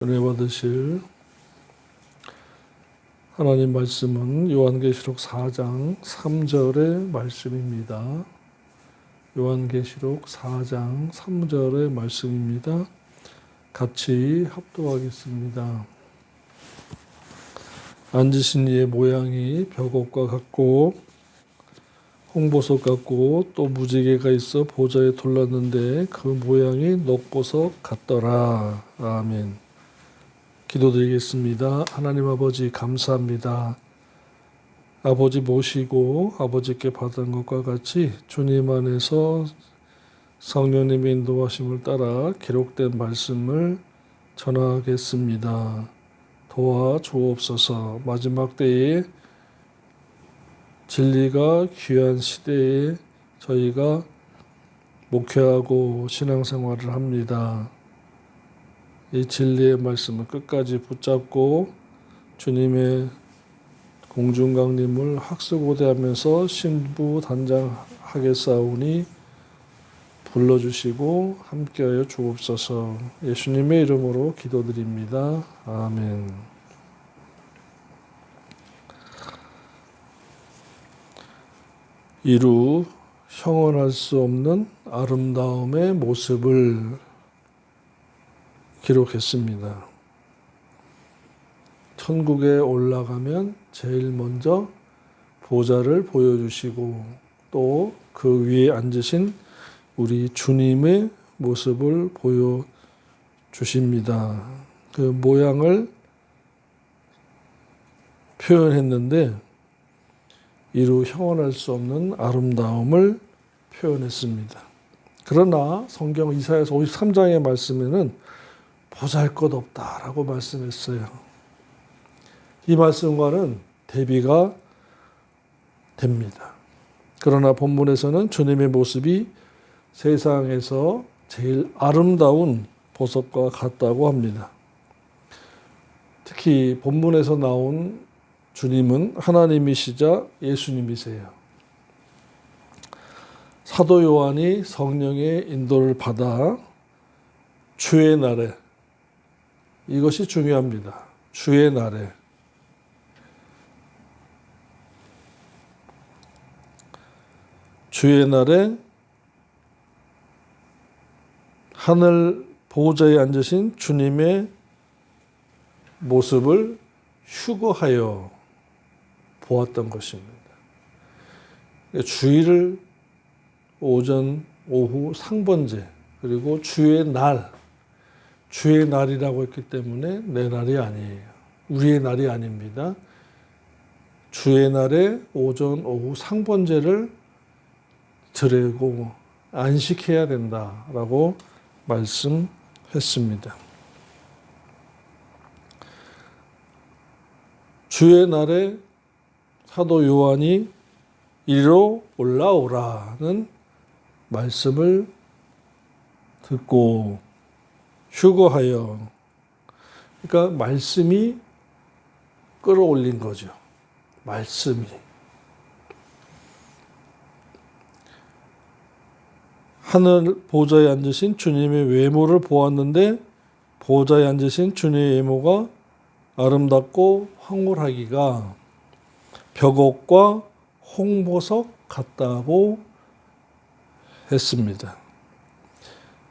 은혜 받으실 하나님 말씀은 요한계시록 4장 3절의 말씀입니다. 요한계시록 4장 3절의 말씀입니다. 같이 합독하겠습니다. 앉으신 이의 모양이 벽옥과 같고 홍보석 같고 또 무지개가 있어 보좌에 둘렀는데 그 모양이 녹보석 같더라. 아멘. 기도드리겠습니다. 하나님 아버지 감사합니다. 아버지 모시고 아버지께 받은 것과 같이 주님 안에서 성령님의 인도하심을 따라 기록된 말씀을 전하겠습니다. 도와주옵소서. 마지막 때에 진리가 귀한 시대에 저희가 목회하고 신앙생활을 합니다. 이 진리의 말씀을 끝까지 붙잡고 주님의 공중강림을 학수고대하면서 신부단장하겠사오니 불러주시고 함께하여 주옵소서. 예수님의 이름으로 기도드립니다. 아멘. 이루 형언할 수 없는 아름다움의 모습을 기록했습니다. 천국에 올라가면 제일 먼저 보좌를 보여주시고 또 그 위에 앉으신 우리 주님의 모습을 보여주십니다. 그 모양을 표현했는데 이루 형언할 수 없는 아름다움을 표현했습니다. 그러나 성경 이사야서 53장의 말씀에는 보잘것없다라고 말씀했어요. 이 말씀과는 대비가 됩니다. 그러나 본문에서는 주님의 모습이 세상에서 제일 아름다운 보석과 같다고 합니다. 특히 본문에서 나온 주님은 하나님이시자 예수님이세요. 사도 요한이 성령의 인도를 받아 주의 날에, 이것이 중요합니다. 주의 날에 하늘 보좌에 앉으신 주님의 모습을 휴거하여 보았던 것입니다. 주일을 오전, 오후 상번제, 그리고 주의 날이라고 했기 때문에 내 날이 아니에요. 우리의 날이 아닙니다. 주의 날에 오전, 오후 상번제를 드리고 안식해야 된다라고 말씀했습니다. 주의 날에 사도 요한이 이리로 올라오라는 말씀을 듣고 휴거하여, 그러니까 말씀이 끌어올린 거죠. 말씀이. 하늘 보좌에 앉으신 주님의 외모를 보았는데 보좌에 앉으신 주님의 외모가 아름답고 황홀하기가 벽옥과 홍보석 같다고 했습니다.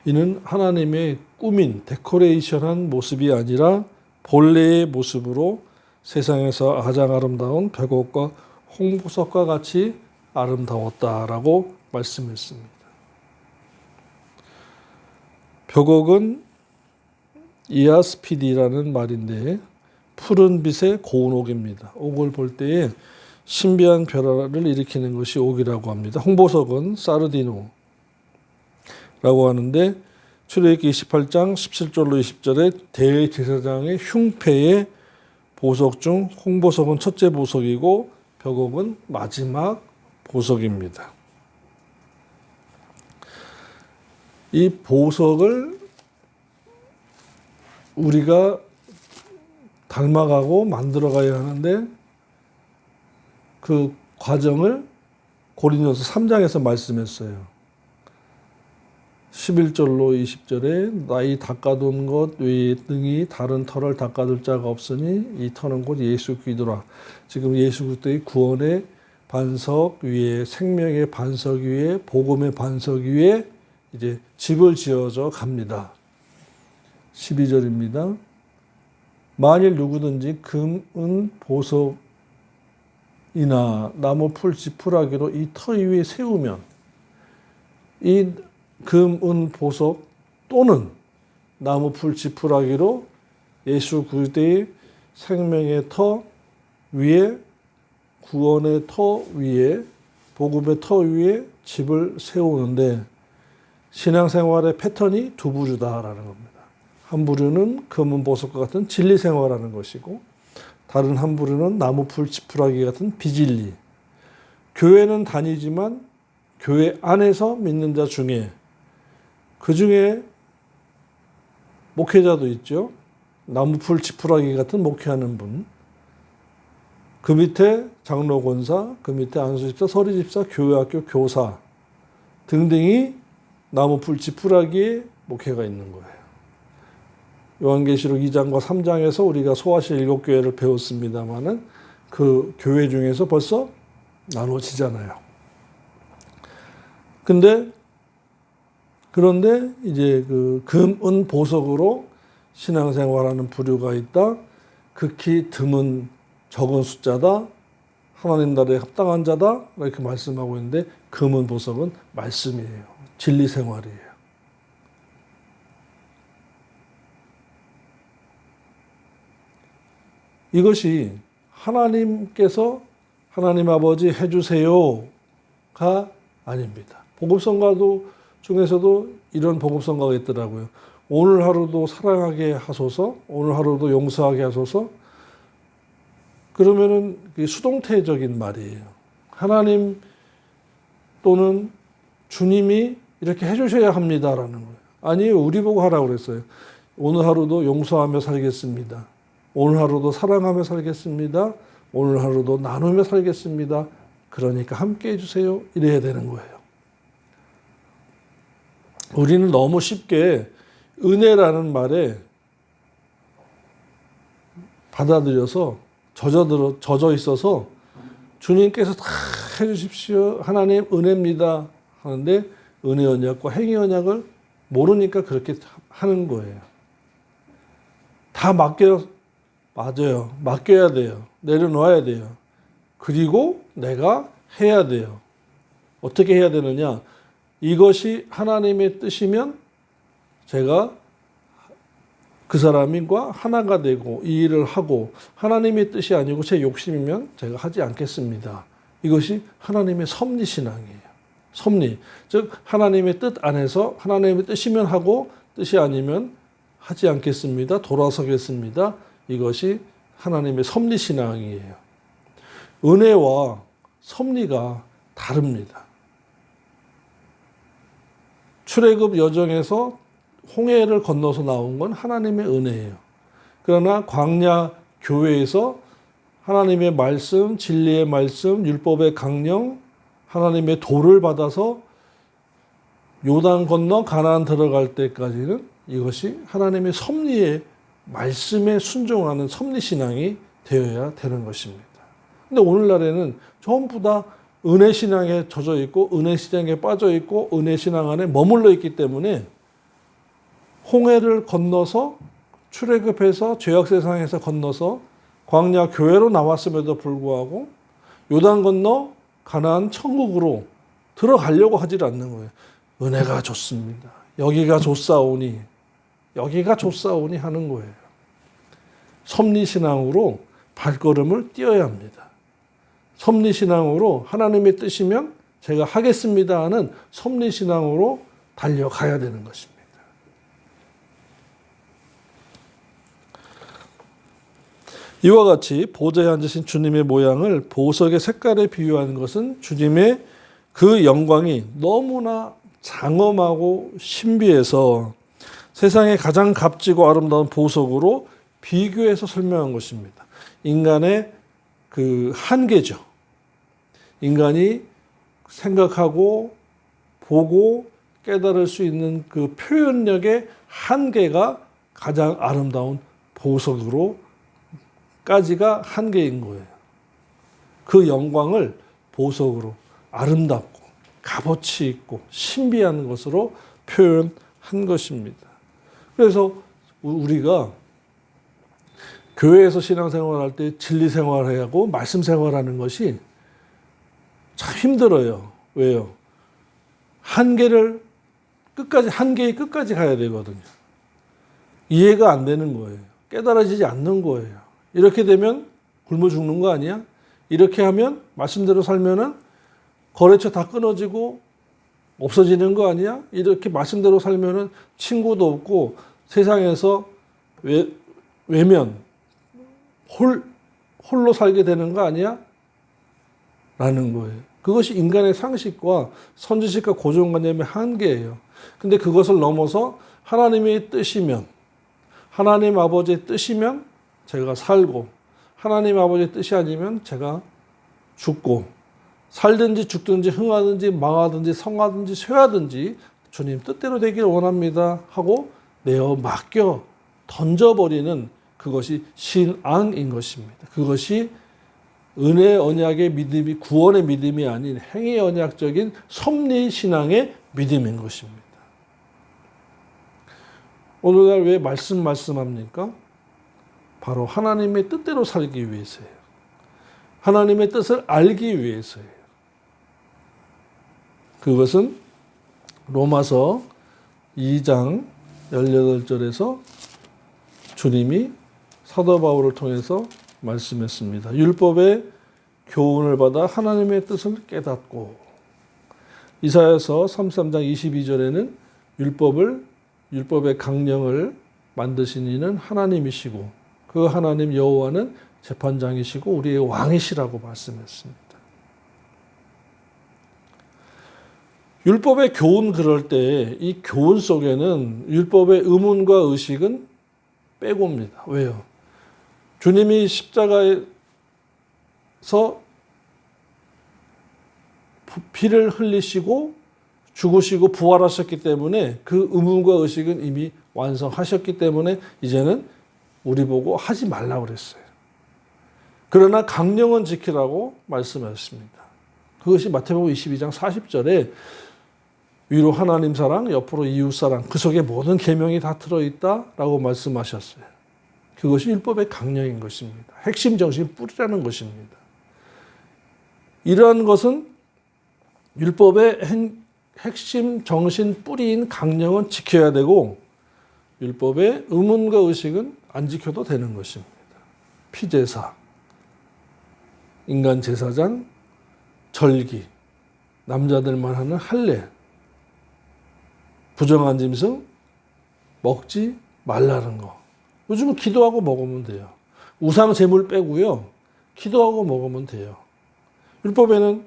이는 하나님의 꾸민 데코레이션한 모습이 아니라 본래의 모습으로 세상에서 가장 아름다운 벽옥과 홍보석과 같이 아름다웠다라고 말씀했습니다. 벽옥은 이아스피디라는 말인데 푸른 빛의 고운 옥입니다. 옥을 볼 때에 신비한 변화를 일으키는 것이 옥이라고 합니다. 홍보석은 사르디노라고 하는데 출애굽기 28장 17절로 20절에 대제사장의 흉패의 보석 중 홍보석은 첫째 보석이고 벽옥은 마지막 보석입니다. 이 보석을 우리가 닮아가고 만들어가야 하는데 그 과정을 고린도서 3장에서 말씀했어요. 11절로 20절에 나이 닦아둔 것 외에 등이 다른 터를 닦아둘 자가 없으니 이 터는 곧 예수 그리스도라. 지금 예수 그리스도의 구원의 반석 위에, 생명의 반석 위에, 복음의 반석 위에 이제 집을 지어져 갑니다. 12절입니다. 만일 누구든지 금, 은, 보석이나 나무, 풀, 지푸라기로 이 터 위에 세우면 이 금, 은, 보석 또는 나무, 풀, 지푸라기로 예수 그리스도의 생명의 터 위에, 구원의 터 위에, 복음의 터 위에 집을 세우는데 신앙생활의 패턴이 두 부류다라는 겁니다. 한 부류는 금, 은, 보석과 같은 진리 생활하는 것이고 다른 한 부류는 나무, 풀, 지푸라기 같은 비진리. 교회는 다니지만 교회 안에서 믿는 자 중에 그 중에 목회자도 있죠. 나무, 풀, 지푸라기 같은 목회하는 분. 그 밑에 장로, 권사, 그 밑에 안수집사, 서리집사, 교회학교 교사 등등이 나무, 풀, 지푸라기의 목회가 있는 거예요. 요한계시록 2장과 3장에서 우리가 소아시 7교회를 배웠습니다마는 그 교회 중에서 벌써 나눠지잖아요. 그런데 이제 그 금, 은, 보석으로 신앙생활하는 부류가 있다. 극히 드문 적은 숫자다. 하나님 나라에 합당한 자다. 이렇게 말씀하고 있는데 금, 은, 보석은 말씀이에요. 진리 생활이에요. 이것이 하나님께서 하나님 아버지 해주세요가 아닙니다. 복음성가도 중에서도 이런 복음성가가 있더라고요. 오늘 하루도 사랑하게 하소서, 오늘 하루도 용서하게 하소서. 그러면은 수동태적인 말이에요. 하나님 또는 주님이 이렇게 해주셔야 합니다라는 거예요. 아니요, 우리 보고 하라고 그랬어요. 오늘 하루도 용서하며 살겠습니다. 오늘 하루도 사랑하며 살겠습니다. 오늘 하루도 나누며 살겠습니다. 그러니까 함께 해주세요. 이래야 되는 거예요. 우리는 너무 쉽게 은혜라는 말에 받아들여서 젖어 있어서 주님께서 다 해주십시오. 하나님 은혜입니다. 하는데 은혜 언약과 행위 언약을 모르니까 그렇게 하는 거예요. 다 맞아요. 맡겨야 돼요. 내려놓아야 돼요. 그리고 내가 해야 돼요. 어떻게 해야 되느냐? 이것이 하나님의 뜻이면 제가 그 사람과 하나가 되고 이 일을 하고 하나님의 뜻이 아니고 제 욕심이면 제가 하지 않겠습니다. 이것이 하나님의 섭리신앙이에요. 섭리. 즉 하나님의 뜻 안에서 하나님의 뜻이면 하고 뜻이 아니면 하지 않겠습니다. 돌아서겠습니다. 이것이 하나님의 섭리신앙이에요. 은혜와 섭리가 다릅니다. 출애굽 여정에서 홍해를 건너서 나온 건 하나님의 은혜예요. 그러나 광야 교회에서 하나님의 말씀, 진리의 말씀, 율법의 강령, 하나님의 도를 받아서 요단 건너 가나안 들어갈 때까지는 이것이 하나님의 섭리의 말씀에 순종하는 섭리신앙이 되어야 되는 것입니다. 근데 오늘날에는 전부 다 은혜신앙에 젖어 있고 은혜신앙에 빠져 있고 은혜신앙 안에 머물러 있기 때문에 홍해를 건너서 출애굽해서 죄악세상에서 건너서 광야 교회로 나왔음에도 불구하고 요단 건너 가나안 천국으로 들어가려고 하질 않는 거예요. 은혜가 좋습니다. 여기가 좋사오니 하는 거예요. 섭리신앙으로 발걸음을 띄어야 합니다. 섭리신앙으로 하나님의 뜻이면 제가 하겠습니다 하는 섭리신앙으로 달려가야 되는 것입니다. 이와 같이 보좌에 앉으신 주님의 모양을 보석의 색깔에 비유하는 것은 주님의 그 영광이 너무나 장엄하고 신비해서 세상에 가장 값지고 아름다운 보석으로 비교해서 설명한 것입니다. 인간의 그 한계죠. 인간이 생각하고 보고 깨달을 수 있는 그 표현력의 한계가 가장 아름다운 보석으로까지가 한계인 거예요. 그 영광을 보석으로 아름답고 값어치 있고 신비한 것으로 표현한 것입니다. 그래서 우리가 교회에서 신앙생활할 때 진리 생활하고 말씀 생활하는 것이 참 힘들어요. 왜요? 한계의 끝까지 가야 되거든요. 이해가 안 되는 거예요. 깨달아지지 않는 거예요. 이렇게 되면 굶어 죽는 거 아니야? 이렇게 하면 말씀대로 살면은 거래처 다 끊어지고 없어지는 거 아니야? 이렇게 말씀대로 살면은 친구도 없고 세상에서 외면, 홀로 살게 되는 거 아니야? 라는 거예요. 그것이 인간의 상식과 선지식과 고정관념의 한계예요. 근데 그것을 넘어서 하나님의 뜻이면, 하나님 아버지의 뜻이면 제가 살고, 하나님 아버지의 뜻이 아니면 제가 죽고, 살든지 죽든지 흥하든지 망하든지 성하든지 쇠하든지 주님 뜻대로 되길 원합니다 하고 내어 맡겨 던져버리는 그것이 신앙인 것입니다. 그것이 은혜 언약의 믿음이 구원의 믿음이 아닌 행위 언약적인 섭리 신앙의 믿음인 것입니다. 오늘날 왜 말씀합니까? 바로 하나님의 뜻대로 살기 위해서예요. 하나님의 뜻을 알기 위해서예요. 그것은 로마서 2장 18절에서 주님이 사도 바울을 통해서 말씀했습니다. 율법의 교훈을 받아 하나님의 뜻을 깨닫고, 이사야서 33장 22절에는 율법의 강령을 만드신 이는 하나님이시고 그 하나님 여호와는 재판장이시고 우리의 왕이시라고 말씀했습니다. 율법의 교훈 그럴 때 이 교훈 속에는 율법의 의문과 의식은 빼고입니다. 왜요? 주님이 십자가에서 피를 흘리시고 죽으시고 부활하셨기 때문에 그 의문과 의식은 이미 완성하셨기 때문에 이제는 우리 보고 하지 말라고 그랬어요. 그러나 강령은 지키라고 말씀하셨습니다. 그것이 마태복음 22장 40절에 위로 하나님 사랑, 옆으로 이웃 사랑, 그 속에 모든 계명이 다 들어있다라고 말씀하셨어요. 그것이 율법의 강령인 것입니다. 핵심 정신 뿌리라는 것입니다. 이러한 것은 율법의 핵심 정신 뿌리인 강령은 지켜야 되고 율법의 의문과 의식은 안 지켜도 되는 것입니다. 피제사, 인간 제사장, 절기, 남자들만 하는 할례, 부정한 짐승 먹지 말라는 거. 요즘은 기도하고 먹으면 돼요. 우상 제물 빼고요. 기도하고 먹으면 돼요. 율법에는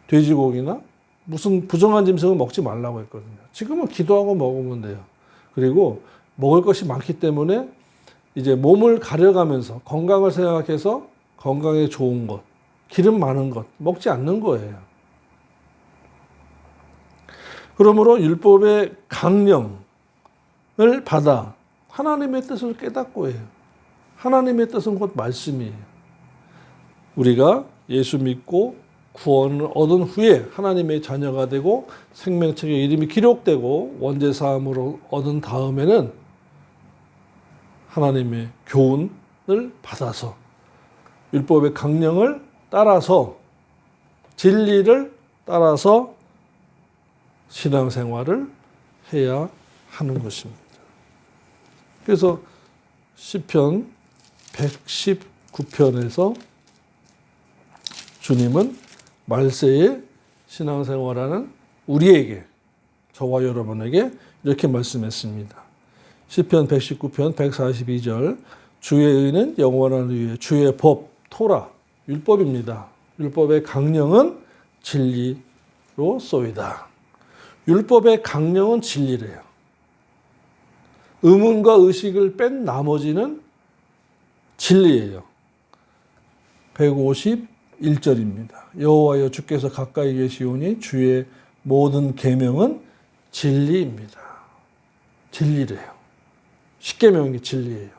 돼지고기나 무슨 부정한 짐승을 먹지 말라고 했거든요. 지금은 기도하고 먹으면 돼요. 그리고 먹을 것이 많기 때문에 이제 몸을 가려가면서 건강을 생각해서 건강에 좋은 것, 기름 많은 것 먹지 않는 거예요. 그러므로 율법의 강령을 받아 하나님의 뜻을 깨닫고 해요. 하나님의 뜻은 곧 말씀이에요. 우리가 예수 믿고 구원을 얻은 후에 하나님의 자녀가 되고 생명책에 이름이 기록되고 원죄사함으로 얻은 다음에는 하나님의 교훈을 받아서 율법의 강령을 따라서 진리를 따라서 신앙생활을 해야 하는 것입니다. 그래서 시편 119편에서 주님은 말세에 신앙생활하는 우리에게, 저와 여러분에게 이렇게 말씀했습니다. 시편 119편 142절 주의 의는 영원한 의에 주의 법, 토라, 율법입니다. 율법의 강령은 진리로 쏘이다. 율법의 강령은 진리래요. 의문과 의식을 뺀 나머지는 진리예요. 152편 1절입니다. 여호와여 주께서 가까이 계시오니 주의 모든 계명은 진리입니다. 진리래요. 십계명이 진리예요.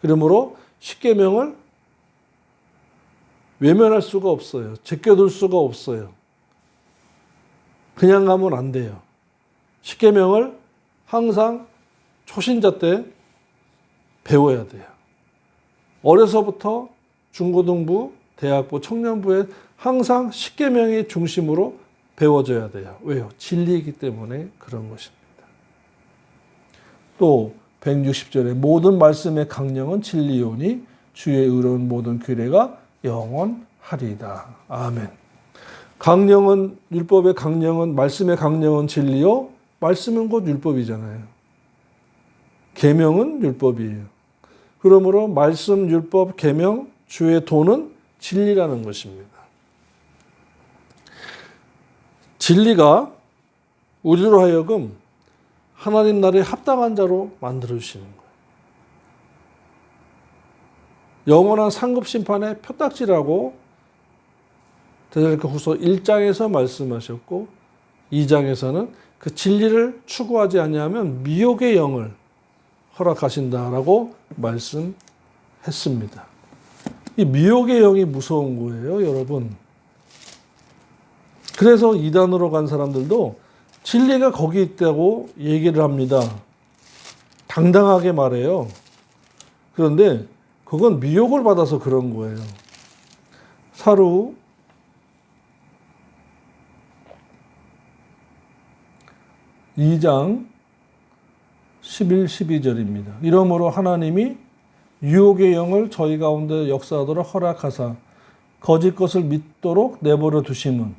그러므로 십계명을 외면할 수가 없어요. 제껴둘 수가 없어요. 그냥 가면 안 돼요. 십계명을 항상 초신자 때 배워야 돼요. 어려서부터 중고등부, 대학부, 청년부에 항상 십계명이 중심으로 배워져야 돼요. 왜요? 진리이기 때문에 그런 것입니다. 또 160절에 모든 말씀의 강령은 진리오니 주의 의로운 모든 규례가 영원하리이다. 아멘. 강령은, 율법의 강령은, 말씀의 강령은 진리요. 말씀은 곧 율법이잖아요. 계명은 율법이에요. 그러므로 말씀, 율법, 계명, 주의 도는 진리라는 것입니다. 진리가 우리로 하여금 하나님 나라에 합당한 자로 만들어주시는 거예요. 영원한 상급 심판의 표딱지라고 데살로니가 후서 1장에서 말씀하셨고 2장에서는 그 진리를 추구하지 아니하면 미혹의 영을 허락하신다라고 말씀했습니다. 이 미혹의 영이 무서운 거예요, 여러분. 그래서 이단으로 간 사람들도 진리가 거기 있다고 얘기를 합니다. 당당하게 말해요. 그런데 그건 미혹을 받아서 그런 거예요. 사루 2장 11, 12절입니다. 이러므로 하나님이 유혹의 영을 저희 가운데 역사하도록 허락하사 거짓 것을 믿도록 내버려 두심은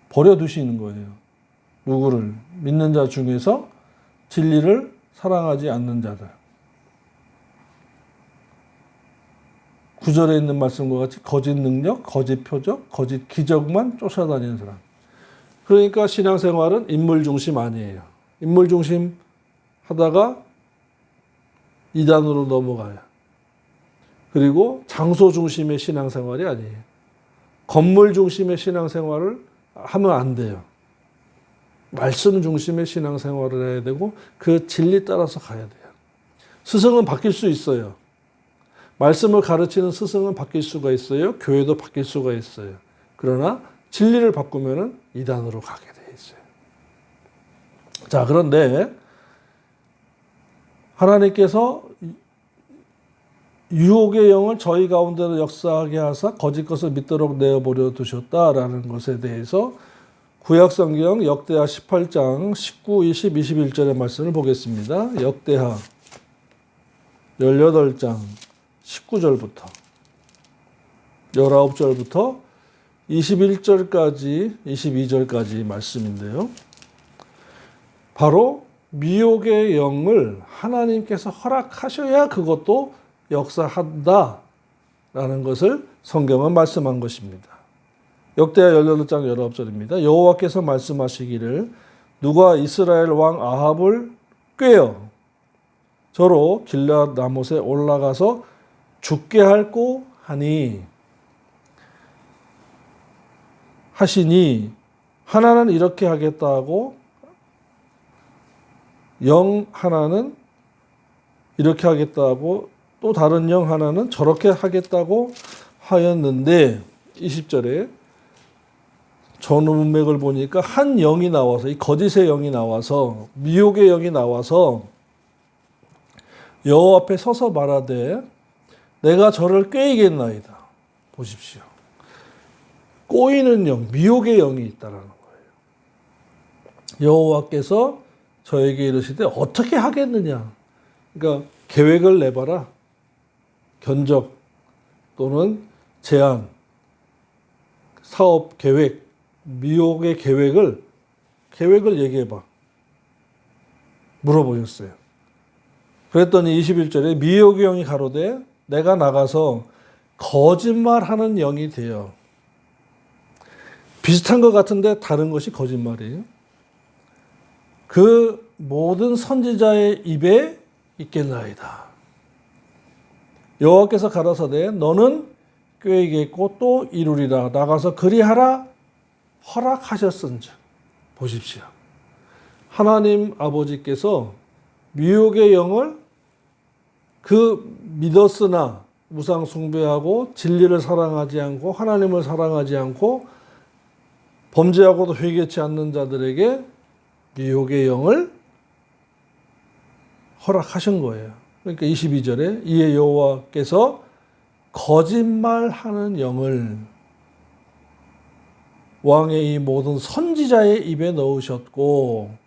버려두시는 거예요. 누구를? 믿는 자 중에서 진리를 사랑하지 않는 자들. 9절에 있는 말씀과 같이 거짓 능력, 거짓 표적, 거짓 기적만 쫓아다니는 사람. 그러니까 신앙생활은 인물 중심 아니에요. 인물 중심 하다가 이단으로 넘어가요. 그리고 장소 중심의 신앙생활이 아니에요. 건물 중심의 신앙생활을 하면 안 돼요. 말씀 중심의 신앙생활을 해야 되고 그 진리 따라서 가야 돼요. 스승은 바뀔 수 있어요. 말씀을 가르치는 스승은 바뀔 수가 있어요. 교회도 바뀔 수가 있어요. 그러나 진리를 바꾸면은 이단으로 가게 돼 있어요. 자, 그런데 하나님께서 유혹의 영을 저희 가운데로 역사하게 하사 거짓 것을 믿도록 내어버려 두셨다라는 것에 대해서 구약성경 역대하 18장 19, 20, 21절의 말씀을 보겠습니다. 역대하 18장 19절부터 19절부터 21절까지 22절까지 말씀인데요. 바로 미혹의 영을 하나님께서 허락하셔야 그것도 역사한다라는 것을 성경은 말씀한 것입니다. 역대하 18장 19절입니다. 여호와께서 말씀하시기를 누가 이스라엘 왕 아합을 꾀어 저로 길앗 라못에 올라가서 죽게 할꼬 하니 하시니 하나는 이렇게 하겠다고 영 하나는 이렇게 하겠다고 또 다른 영 하나는 저렇게 하겠다고 하였는데 20절에 전문맥을 보니까 한 영이 나와서 이 거짓의 영이 나와서 미혹의 영이 나와서 여호와 앞에 서서 말하되 내가 저를 꾀이겠나이다. 보십시오. 꼬이는 영, 미혹의 영이 있다라는 거예요. 여호와께서 저에게 이르시되 어떻게 하겠느냐. 그러니까 계획을 내봐라. 견적 또는 제안, 사업 계획, 미혹의 계획을 얘기해봐. 물어보셨어요. 그랬더니 21절에 미혹의 영이 가로되 내가 나가서 거짓말하는 영이 되어 비슷한 것 같은데 다른 것이 거짓말이에요. 그 모든 선지자의 입에 있겠나이다. 여호와께서 가라사대 너는 꾀겠고 또 이루리라. 나가서 그리하라 허락하셨은즉. 보십시오. 하나님 아버지께서 미혹의 영을 그 믿었으나 우상 숭배하고 진리를 사랑하지 않고 하나님을 사랑하지 않고 범죄하고도 회개치 않는 자들에게 미혹의 영을 허락하신 거예요. 그러니까 22절에 이에 여호와께서 거짓말하는 영을 왕의 이 모든 선지자의 입에 넣으셨고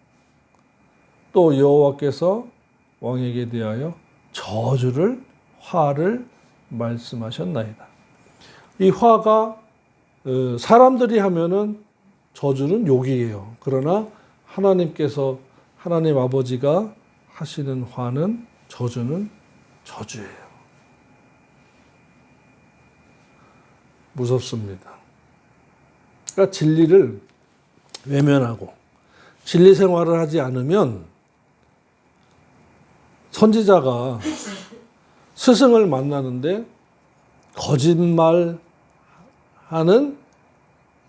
또 여호와께서 왕에게 대하여 저주를 화를 말씀하셨나이다. 이 화가 사람들이 하면은 저주는 욕이에요. 그러나 하나님께서 하나님 아버지가 하시는 화는 저주는 저주예요. 무섭습니다. 그러니까 진리를 외면하고 진리 생활을 하지 않으면 선지자가 스승을 만나는데 거짓말하는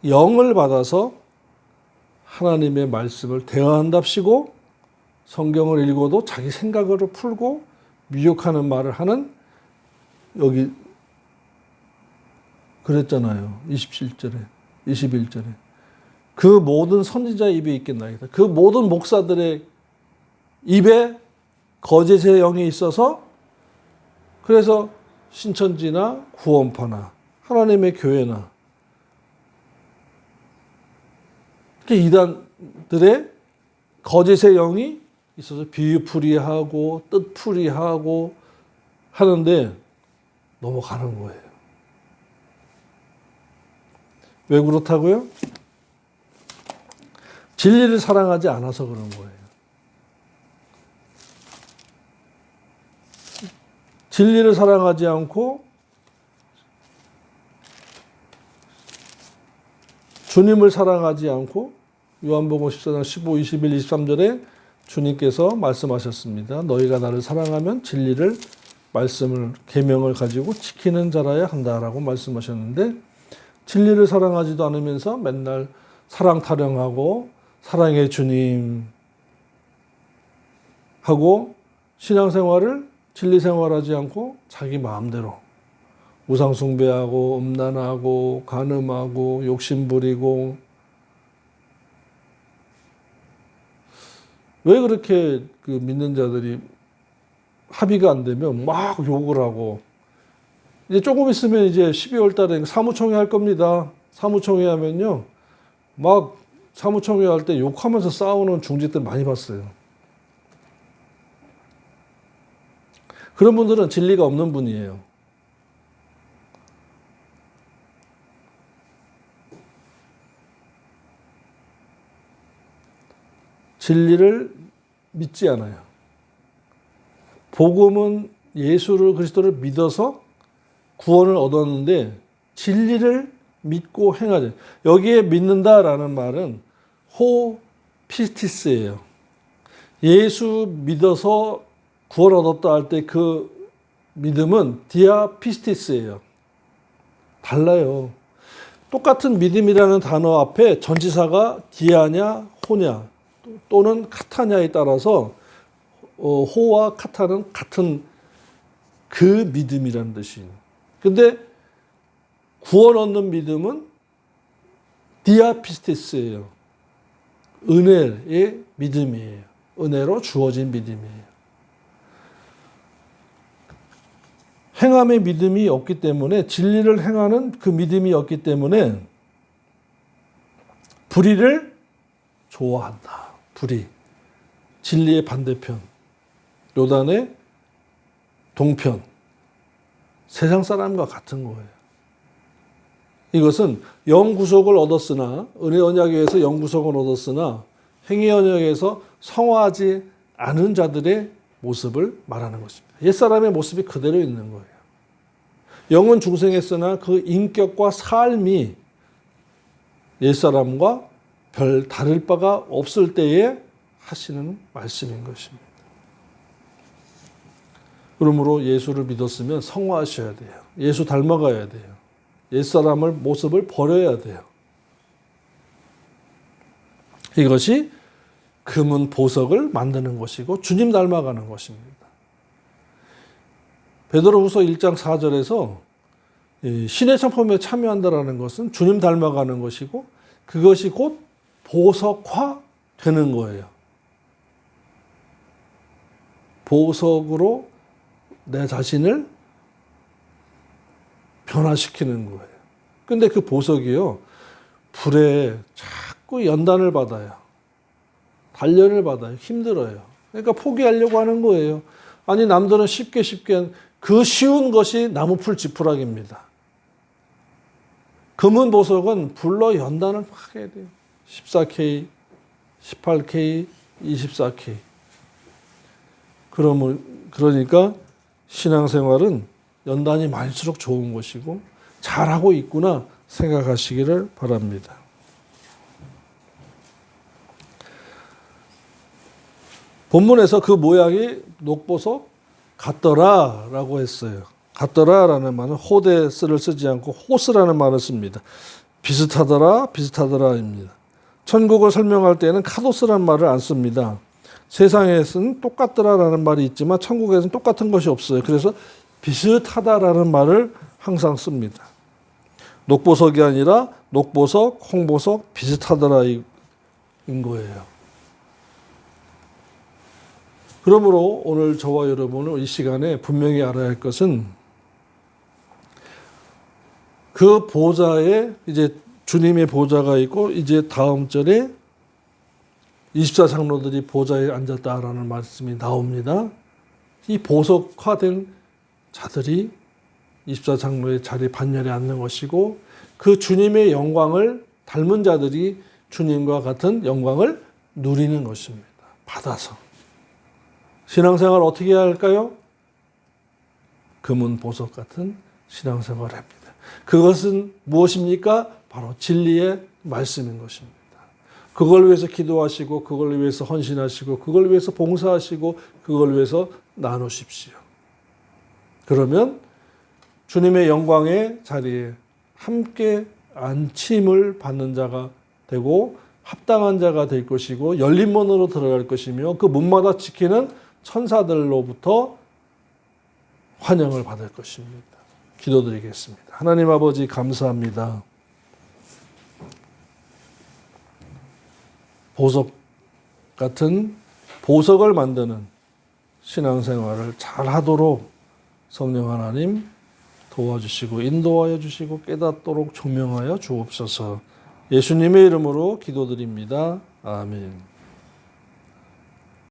영을 받아서 하나님의 말씀을 대화한답시고 성경을 읽어도 자기 생각으로 풀고 미혹하는 말을 하는 여기 그랬잖아요. 27절에 21절에 그 모든 선지자의 입에 있겠나이다. 그 모든 목사들의 입에 거짓의 영이 있어서 그래서 신천지나 구원파나 하나님의 교회나 이단들의 거짓의 영이 있어서 비유풀이하고 뜻풀이하고 하는데 넘어가는 거예요. 왜 그렇다고요? 진리를 사랑하지 않아서 그런 거예요. 진리를 사랑하지 않고 주님을 사랑하지 않고 요한복음 14장 15, 21, 23절에 주님께서 말씀하셨습니다. 너희가 나를 사랑하면 진리를 말씀을 계명을 가지고 지키는 자라야 한다라고 말씀하셨는데 진리를 사랑하지도 않으면서 맨날 사랑 타령하고 사랑의 주님 하고 신앙생활을 진리 생활하지 않고 자기 마음대로 우상 숭배하고 음란하고 간음하고 욕심 부리고 왜 그렇게 그 믿는 자들이 합의가 안 되면 막 욕을 하고 이제 조금 있으면 이제 12월 달에 사무총회 할 겁니다. 사무총회 하면요. 막 사무총회 할 때 욕하면서 싸우는 중직들 많이 봤어요. 그런 분들은 진리가 없는 분이에요. 진리를 믿지 않아요. 복음은 예수를 그리스도를 믿어서 구원을 얻었는데 진리를 믿고 행하죠. 여기에 믿는다라는 말은 호피스티스예요. 예수 믿어서 구원 얻었다 할 때 그 믿음은 디아피스티스예요. 달라요. 똑같은 믿음이라는 단어 앞에 전치사가 디아냐 호냐 또는 카타냐에 따라서 호와 카타는 같은 그 믿음이라는 뜻이에요. 근데 구원 얻는 믿음은 디아피스티스예요. 은혜의 믿음이에요. 은혜로 주어진 믿음이에요. 행함의 믿음이 없기 때문에 진리를 행하는 그 믿음이 없기 때문에 불의를 좋아한다. 불의. 진리의 반대편. 요단의 동편. 세상 사람과 같은 거예요. 이것은 영구속을 얻었으나 은혜 언약에 의해서 영구속을 얻었으나 행위 언약에서 성화하지 않은 자들의 모습을 말하는 것입니다. 옛사람의 모습이 그대로 있는 거예요. 영은 중생했으나 그 인격과 삶이 옛사람과 별 다를 바가 없을 때에 하시는 말씀인 것입니다. 그러므로 예수를 믿었으면 성화하셔야 돼요. 예수 닮아가야 돼요. 옛사람을 모습을 버려야 돼요. 이것이 금은 보석을 만드는 것이고 주님 닮아가는 것입니다. 베드로후서 1장 4절에서 신의 창품에 참여한다라는 것은 주님 닮아가는 것이고 그것이 곧 보석화 되는 거예요. 보석으로 내 자신을 변화시키는 거예요. 근데 그 보석이요, 불에 자꾸 연단을 받아요. 단련을 받아요. 힘들어요. 그러니까 포기하려고 하는 거예요. 아니, 남들은 쉽게 그 쉬운 것이 나무풀 지푸라기입니다. 금은 보석은 불로 연단을 막 해야 돼요. 14K, 18K, 24K. 그러니까 신앙생활은 연단이 많을수록 좋은 것이고 잘하고 있구나 생각하시기를 바랍니다. 본문에서 그 모양이 녹보석 같더라라고 했어요. 같더라라는 말은 호데스를 쓰지 않고 호스라는 말을 씁니다. 비슷하더라입니다. 천국을 설명할 때는 카도스라는 말을 안 씁니다. 세상에서는 똑같더라라는 말이 있지만 천국에서는 똑같은 것이 없어요. 그래서 비슷하다라는 말을 항상 씁니다. 녹보석이 아니라 녹보석, 홍보석, 비슷하더라인 거예요. 그러므로 오늘 저와 여러분은 이 시간에 분명히 알아야 할 것은 그 보좌에 이제 주님의 보좌가 있고 이제 다음 절에 24장로들이 보좌에 앉았다라는 말씀이 나옵니다. 이 보석화된 자들이 24장로의 자리 반열에 앉는 것이고 그 주님의 영광을 닮은 자들이 주님과 같은 영광을 누리는 것입니다. 받아서. 신앙생활 어떻게 해야 할까요? 금은 보석 같은 신앙생활을 합니다. 그것은 무엇입니까? 바로 진리의 말씀인 것입니다. 그걸 위해서 기도하시고 그걸 위해서 헌신하시고 그걸 위해서 봉사하시고 그걸 위해서 나누십시오. 그러면 주님의 영광의 자리에 함께 안침을 받는 자가 되고 합당한 자가 될 것이고 열린 문으로 들어갈 것이며 그 문마다 지키는 천사들로부터 환영을 받을 것입니다. 기도드리겠습니다. 하나님 아버지 감사합니다. 보석 같은 보석을 만드는 신앙생활을 잘 하도록 성령 하나님 도와주시고 인도하여 주시고 깨닫도록 조명하여 주옵소서. 예수님의 이름으로 기도드립니다. 아멘.